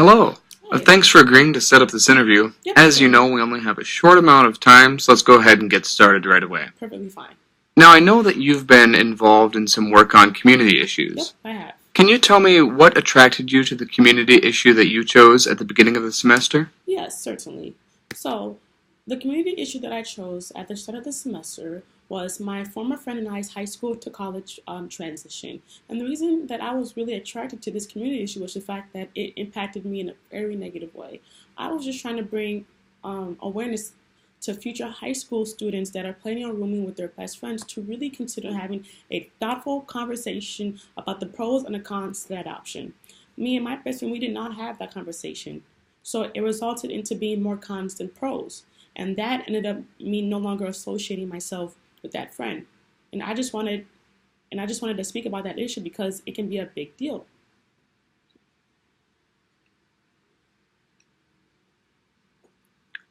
Hello. Hi. Thanks for agreeing to set up this interview. Yep, As you sure. know, we only have a short amount of time, so let's go ahead and get started right away. Perfectly fine. Now, I know that you've been involved in some work on community Yep, issues. I have. Can you tell me what attracted you to the community issue that you chose at the beginning of the semester? Yes, certainly. So, the community issue that I chose at the start of the semester was my former friend and I's high school to college transition. And the reason that I was really attracted to this community issue was the fact that it impacted me in a very negative way. I was just trying to bring awareness to future high school students that are planning on rooming with their best friends to really consider having a thoughtful conversation about the pros and the cons to that option. Me and my best friend, we did not have that conversation. So it resulted into being more cons than pros. And that ended up me no longer associating myself with that friend. And I just wanted to speak about that issue because it can be a big deal.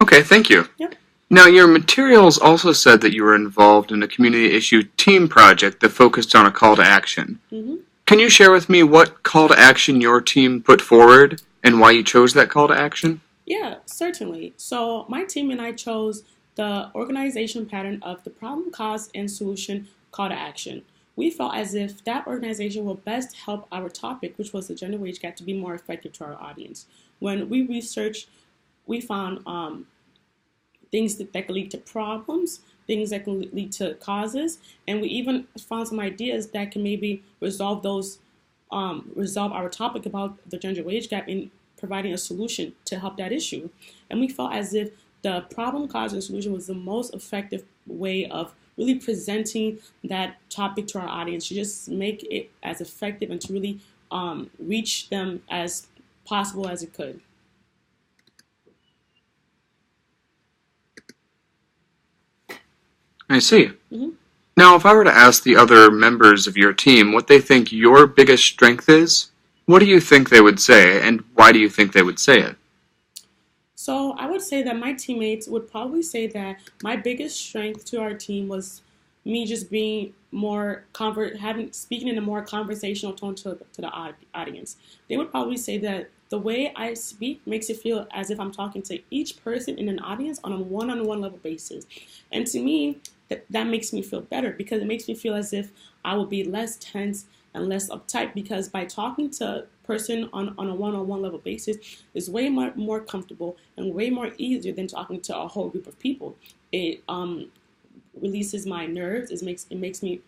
Okay, thank you. Yep. Now, your materials also said that you were involved in a community issue team project that focused on a call to action. Mm-hmm. Can you share with me what call to action your team put forward and why you chose that call to action? Yeah, certainly. So my team and I chose the organization pattern of the problem, cause, and solution call to action. We felt as if that organization will best help our topic, which was the gender wage gap, to be more effective to our audience. When we researched, we found things that can lead to problems, things that can lead to causes, and we even found some ideas that can maybe resolve our topic about the gender wage gap in providing a solution to help that issue. And we felt as if the problem, cause, and solution was the most effective way of really presenting that topic to our audience, to just make it as effective and to really reach them as possible as it could. I see. Mm-hmm. Now, if I were to ask the other members of your team what they think your biggest strength is, what do you think they would say, and why do you think they would say it? So I would say that my teammates would probably say that my biggest strength to our team was me just being more speaking in a more conversational tone to the audience. They would probably say that the way I speak makes it feel as if I'm talking to each person in an audience on a one-on-one level basis. And to me, that makes me feel better because it makes me feel as if I will be less tense and less uptight because by talking to a person on a one-on-one level basis is way more comfortable and way more easier than talking to a whole group of people. It releases my nerves. It makes me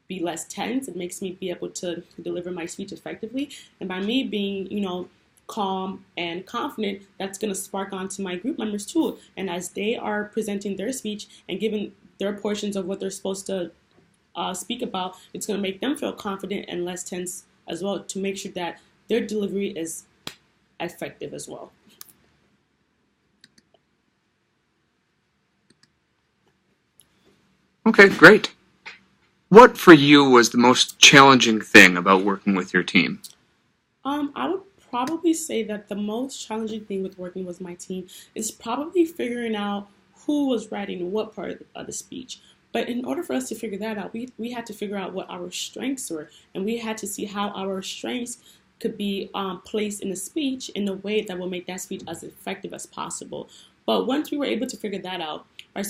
be less tense. It makes me be able to deliver my speech effectively. And by me being, calm and confident, that's going to spark onto my group members too. And as they are presenting their speech and giving their portions of what they're supposed to speak about, it's going to make them feel confident and less tense as well to make sure that their delivery is effective as well. Okay, great. What for you was the most challenging thing about working with your team? I would probably say that the most challenging thing with working with my team is probably figuring out who was writing what part of the speech. But in order for us to figure that out, we had to figure out what our strengths were, and we had to see how our strengths could be placed in a speech in a way that will make that speech as effective as possible. But once we were able to figure that out, our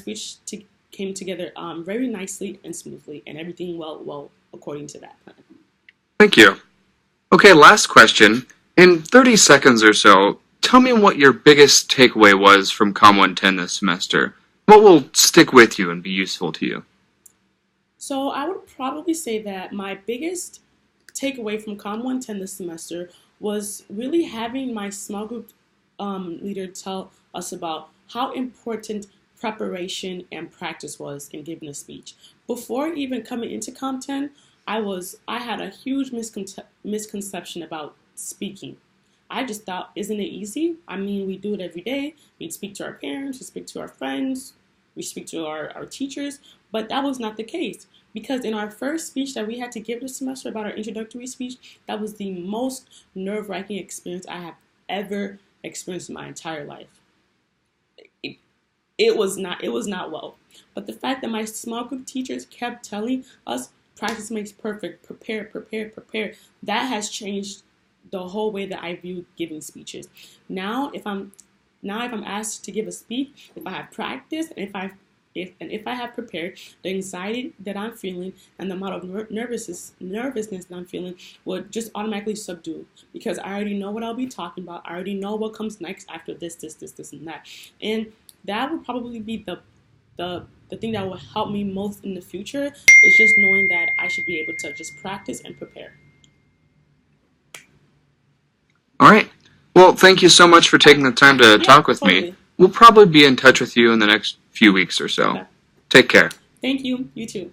came together very nicely and smoothly, and everything well according to that plan. Thank you. Okay, last question. In 30 seconds or so, tell me what your biggest takeaway was from Com 110 this semester. What will stick with you and be useful to you? So I would probably say that my biggest takeaway from Com 110 this semester was really having my small group leader tell us about how important preparation and practice was in giving a speech. Before even coming into Com 10, I had a huge misconception about speaking. I just thought, isn't it easy? I mean, we do it every day. We speak to our parents, we speak to our friends, we speak to our teachers, but that was not the case. Because in our first speech that we had to give this semester about our introductory speech, that was the most nerve-wracking experience I have ever experienced in my entire life. It was not well. But the fact that my small group teachers kept telling us practice makes perfect, prepare, prepare, prepare, that has changed the whole way that I view giving speeches. Now, if I'm asked to give a speech, if I have practiced, and if I have prepared, the anxiety that I'm feeling and the amount of nervousness that I'm feeling will just automatically subdue, because I already know what I'll be talking about. I already know what comes next after this, and that. And that would probably be the thing that will help me most in the future, is just knowing that I should be able to just practice and prepare. All right. Well, thank you so much for taking the time to talk with me. Totally. We'll probably be in touch with you in the next few weeks or so. Okay. Take care. Thank you. You too.